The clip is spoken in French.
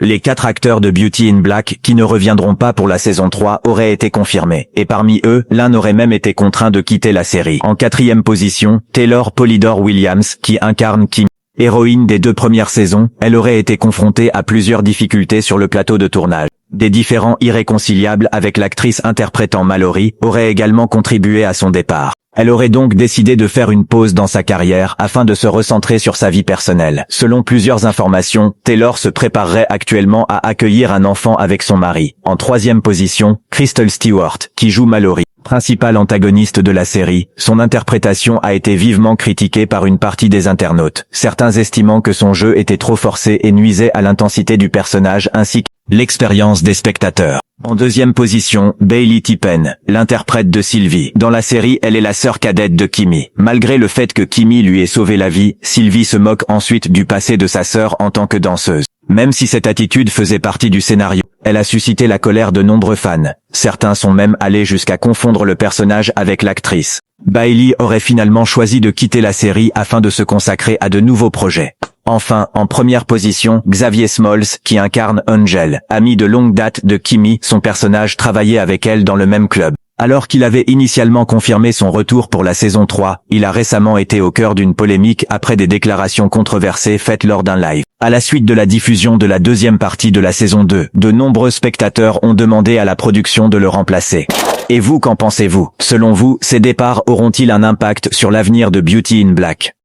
Les 4 acteurs de Beauty in Black qui ne reviendront pas pour la saison 3 auraient été confirmés, et parmi eux, l'un aurait même été contraint de quitter la série. En 4e position, Taylor Polydor Williams, qui incarne Kim. Héroïne des 2 premières saisons, elle aurait été confrontée à plusieurs difficultés sur le plateau de tournage. Des différends irréconciliables avec l'actrice interprétant Mallory auraient également contribué à son départ. Elle aurait donc décidé de faire une pause dans sa carrière afin de se recentrer sur sa vie personnelle. Selon plusieurs informations, Taylor se préparerait actuellement à accueillir un enfant avec son mari. En 3e position, Kristen Stewart, qui joue Mallory. Principal antagoniste de la série, son interprétation a été vivement critiquée par une partie des internautes, certains estimant que son jeu était trop forcé et nuisait à l'intensité du personnage ainsi que l'expérience des spectateurs. En 2e position, Bailey Tippen, l'interprète de Sylvie. Dans la série, elle est la sœur cadette de Kimmy. Malgré le fait que Kimmy lui ait sauvé la vie, Sylvie se moque ensuite du passé de sa sœur en tant que danseuse. Même si cette attitude faisait partie du scénario, elle a suscité la colère de nombreux fans. Certains sont même allés jusqu'à confondre le personnage avec l'actrice. Bailey aurait finalement choisi de quitter la série afin de se consacrer à de nouveaux projets. Enfin, en 1re position, Xavier Smalls, qui incarne Angel, ami de longue date de Kimmy, son personnage travaillait avec elle dans le même club. Alors qu'il avait initialement confirmé son retour pour la saison 3, il a récemment été au cœur d'une polémique après des déclarations controversées faites lors d'un live. À la suite de la diffusion de la 2e partie de la saison 2, de nombreux spectateurs ont demandé à la production de le remplacer. Et vous, qu'en pensez-vous? Selon vous, ces départs auront-ils un impact sur l'avenir de Beauty in Black?